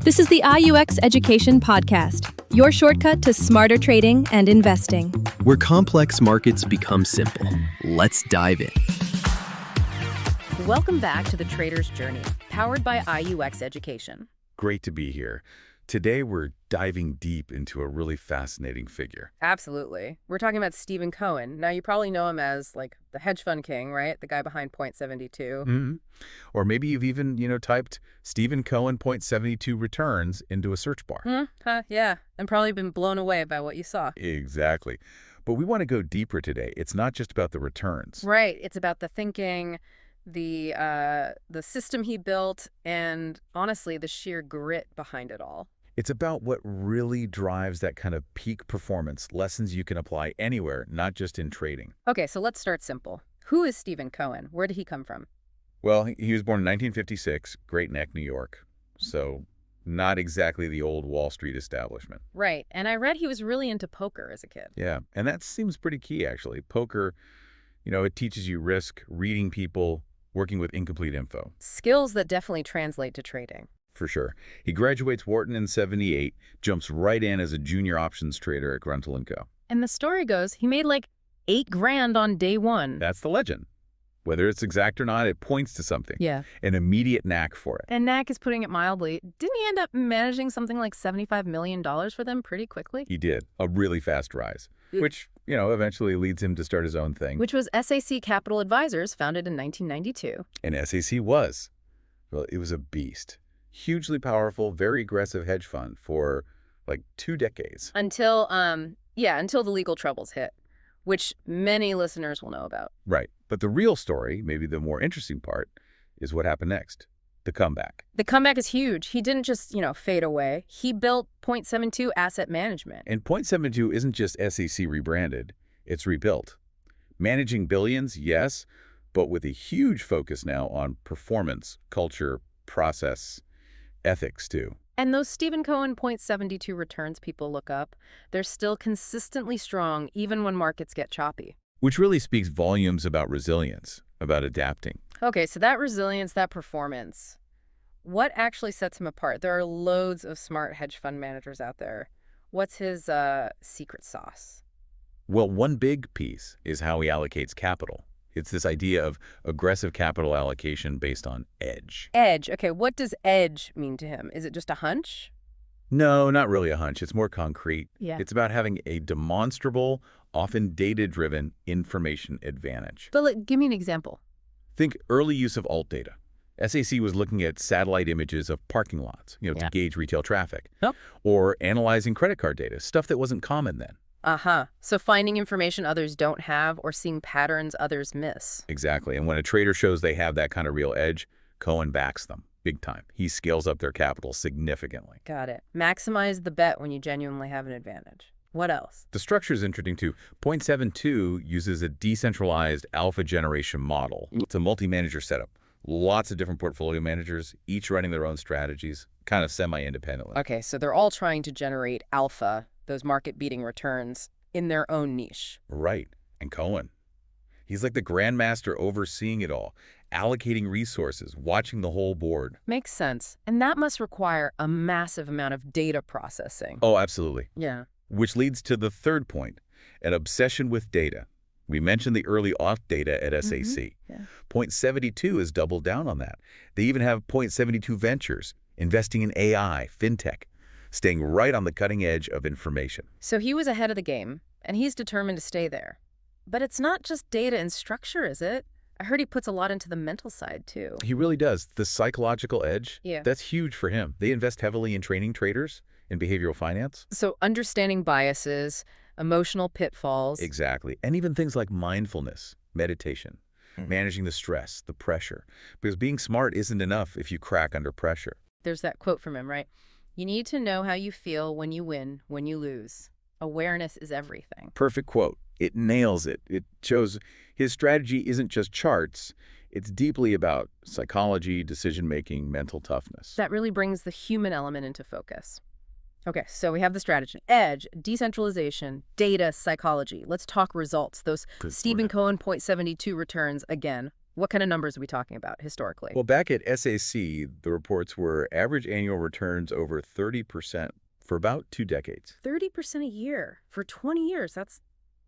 This is the IUX Education Podcast, your shortcut to smarter trading and investing. Where complex markets become simple. Let's dive in. Welcome back to The Trader's Journey, powered by IUX Education. Great to be here. Today, we're diving deep into a really fascinating figure. Absolutely. We're talking about Steven Cohen. Now, you probably know him as, like, the hedge fund king, right? The guy behind .72. Mm-hmm. Or maybe you've even, typed Steven Cohen .72 returns into a search bar. Yeah, and probably been blown away by what you saw. Exactly. But we want to go deeper today. It's not just about the returns. Right. It's about the thinking, the system he built, and honestly, the sheer grit behind it all. It's about what really drives that kind of peak performance, lessons you can apply anywhere, not just in trading. Okay, so let's start simple. Who is Steven Cohen? Where did he come from? Well, he was born in 1956, Great Neck, New York. So not exactly the old Wall Street establishment. Right, and I read he was really into poker as a kid. Yeah, and that seems pretty key, actually. Poker, it teaches you risk, reading people, working with incomplete info. Skills that definitely translate to trading. For sure. He graduates Wharton in '78, jumps right in as a junior options trader at Gruntle & Co. And the story goes, he made like $8,000 on day one. That's the legend. Whether it's exact or not, it points to something. Yeah. An immediate knack for it. And knack is putting it mildly. Didn't he end up managing something like $75 million for them pretty quickly? He did. A really fast rise, which, eventually leads him to start his own thing. Which was SAC Capital Advisors, founded in 1992. And SAC was. Well, it was a beast. Hugely powerful, very aggressive hedge fund for like 2 decades. Until the legal troubles hit, which many listeners will know about. Right. But the real story, maybe the more interesting part, is what happened next. The comeback. The comeback is huge. He didn't just, fade away. He built .72 Asset Management. And .72 isn't just SAC rebranded. It's rebuilt. Managing billions, yes, but with a huge focus now on performance, culture, process, ethics too. And those Steven Cohen .72 returns people look up, they're still consistently strong even when markets get choppy. Which really speaks volumes about resilience, about adapting. Okay, so that resilience, that performance, what actually sets him apart? There are loads of smart hedge fund managers out there. What's his secret sauce? Well, one big piece is how he allocates capital. It's this idea of aggressive capital allocation based on edge. Edge. Okay, what does edge mean to him? Is it just a hunch? No, not really a hunch. It's more concrete. Yeah. It's about having a demonstrable, often data-driven information advantage. But give me an example. Think early use of alt data. SAC was looking at satellite images of parking lots, to gauge retail traffic. Yep. Or analyzing credit card data, stuff that wasn't common then. So finding information others don't have or seeing patterns others miss. Exactly. And when a trader shows they have that kind of real edge, Cohen backs them big time. He scales up their capital significantly. Got it. Maximize the bet when you genuinely have an advantage. What else? The structure is interesting too. .72 uses a decentralized alpha generation model. It's a multi-manager setup. Lots of different portfolio managers, each running their own strategies, kind of semi-independently. Okay, so they're all trying to generate alpha, those market-beating returns, in their own niche. Right. And Cohen, he's like the grandmaster overseeing it all, allocating resources, watching the whole board. Makes sense. And that must require a massive amount of data processing. Oh, absolutely. Yeah. Which leads to the third point, an obsession with data. We mentioned the early auth data at SAC. Yeah. .72 has doubled down on that. They even have .72 Ventures, investing in AI, fintech, staying right on the cutting edge of information. So he was ahead of the game, and he's determined to stay there. But it's not just data and structure, is it? I heard he puts a lot into the mental side, too. He really does. The psychological edge, Yeah. That's huge for him. They invest heavily in training traders in behavioral finance. So understanding biases, emotional pitfalls. Exactly. And even things like mindfulness, meditation, managing the stress, the pressure. Because being smart isn't enough if you crack under pressure. There's that quote from him, right? You need to know how you feel when you win, when you lose. Awareness is everything. Perfect quote. It nails it. It shows his strategy isn't just charts. It's deeply about psychology, decision-making, mental toughness. That really brings the human element into focus. Okay, so we have the strategy. Edge, decentralization, data, psychology. Let's talk results. Those Steven Cohen .72 returns, again, What kind of numbers are we talking about historically? Well, back at SAC, the reports were average annual returns over 30% for about 2 decades. 30% a year for 20 years. That's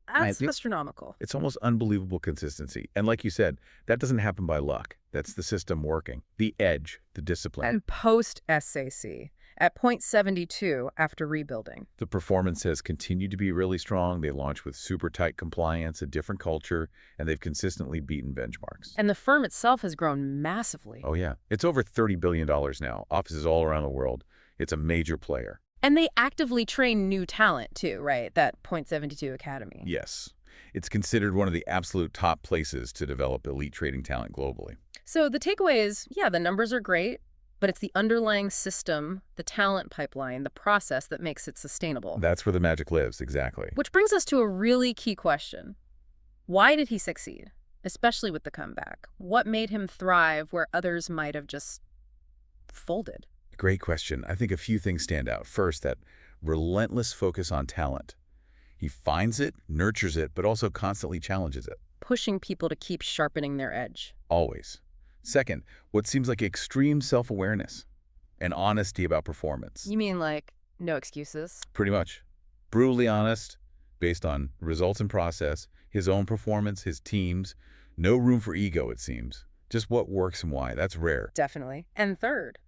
astronomical. It's almost unbelievable consistency. And like you said, that doesn't happen by luck. That's the system working. The edge, the discipline. And post-SAC, at 0.72 after rebuilding. The performance has continued to be really strong. They launched with super tight compliance, a different culture, and they've consistently beaten benchmarks. And the firm itself has grown massively. Oh, yeah. It's over $30 billion now. Offices all around the world. It's a major player. And they actively train new talent, too, right? That 0.72 Academy. Yes. It's considered one of the absolute top places to develop elite trading talent globally. So the takeaway is, yeah, the numbers are great, but it's the underlying system, the talent pipeline, the process that makes it sustainable. That's where the magic lives, exactly. Which brings us to a really key question. Why did he succeed, especially with the comeback? What made him thrive where others might have just folded? Great question. I think a few things stand out. First, that relentless focus on talent. He finds it, nurtures it, but also constantly challenges it. Pushing people to keep sharpening their edge. Always. Second, what seems like extreme self-awareness and honesty about performance. You mean like no excuses? Pretty much. Brutally honest, based on results and process, his own performance, his team's. No room for ego, it seems. Just what works and why. That's rare. Definitely. And third,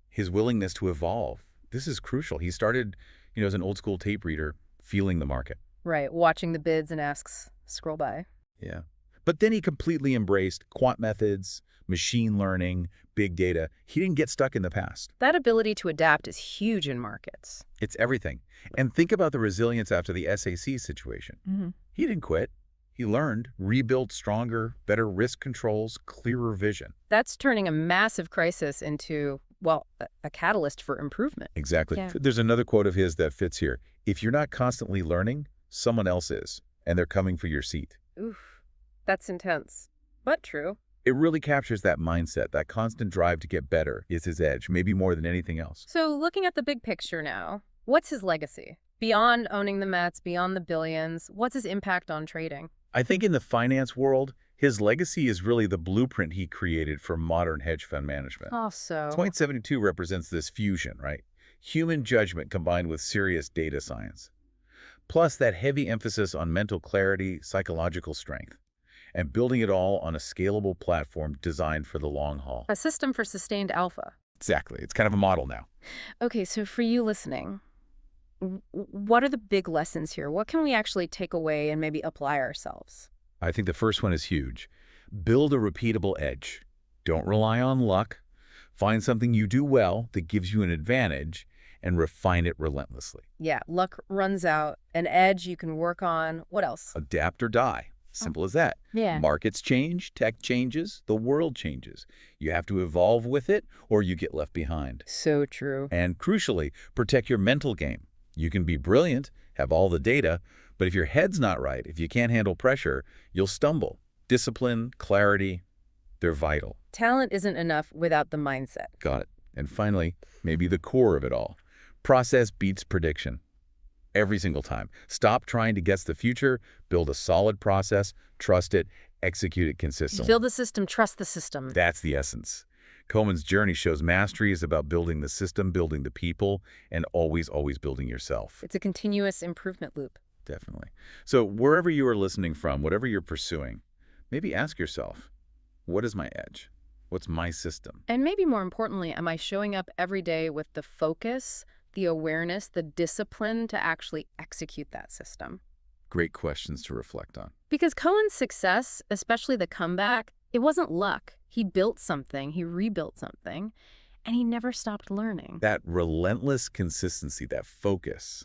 his willingness to evolve. This is crucial. He started, as an old school tape reader, feeling the market. Right, watching the bids and asks, scroll by. Yeah. But then he completely embraced quant methods, machine learning, big data. He didn't get stuck in the past. That ability to adapt is huge in markets. It's everything. And think about the resilience after the SAC situation. Mm-hmm. He didn't quit. He learned, rebuilt stronger, better risk controls, clearer vision. That's turning a massive crisis into, well, a catalyst for improvement. Exactly. Yeah. There's another quote of his that fits here. If you're not constantly learning, someone else is, and they're coming for your seat. Oof, that's intense, but true. It really captures that mindset. That constant drive to get better is his edge, maybe more than anything else. So looking at the big picture now, what's his legacy? Beyond owning the Mets, beyond the billions, what's his impact on trading? I think in the finance world, his legacy is really the blueprint he created for modern hedge fund management. Also, 0.72 represents this fusion, right? Human judgment combined with serious data science. Plus that heavy emphasis on mental clarity, psychological strength, and building it all on a scalable platform designed for the long haul. a system for sustained alpha. Exactly. It's kind of a model now. Okay, so for you listening, what are the big lessons here? What can we actually take away and maybe apply ourselves? I think the first one is huge. Build a repeatable edge. Don't rely on luck. Find something you do well that gives you an advantage and refine it relentlessly. Yeah, luck runs out, an edge you can work on. What else? Adapt or die. Simple as that. Yeah. Markets change, tech changes, the world changes. You have to evolve with it or you get left behind. So true. And crucially, protect your mental game. You can be brilliant, have all the data, but if your head's not right, if you can't handle pressure, you'll stumble. Discipline, clarity, they're vital. Talent isn't enough without the mindset. Got it. And finally, maybe the core of it all. Process beats prediction. Every single time. Stop trying to guess the future, build a solid process, trust it, execute it consistently. Build the system, trust the system. That's the essence. Cohen's journey shows mastery is about building the system, building the people, and always, always building yourself. It's a continuous improvement loop. Definitely. So wherever you are listening from, whatever you're pursuing, maybe ask yourself, what is my edge? What's my system? And maybe more importantly, am I showing up every day with the focus, the awareness, the discipline to actually execute that system? Great questions to reflect on. Because Cohen's success, especially the comeback, it wasn't luck. He built something, he rebuilt something, and he never stopped learning. That relentless consistency, that focus,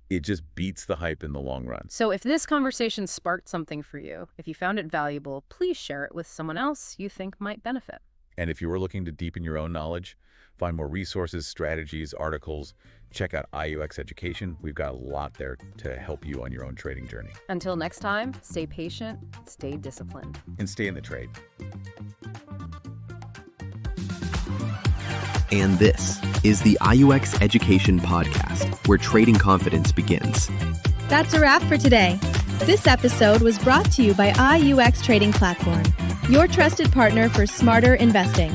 it just beats the hype in the long run. So if this conversation sparked something for you, if you found it valuable, please share it with someone else you think might benefit. And if you were looking to deepen your own knowledge, find more resources, strategies, articles, check out IUX Education. We've got a lot there to help you on your own trading journey. Until next time, stay patient, stay disciplined. And stay in the trade. And this is the IUX Education Podcast, where trading confidence begins. That's a wrap for today. This episode was brought to you by IUX Trading Platform, your trusted partner for smarter investing.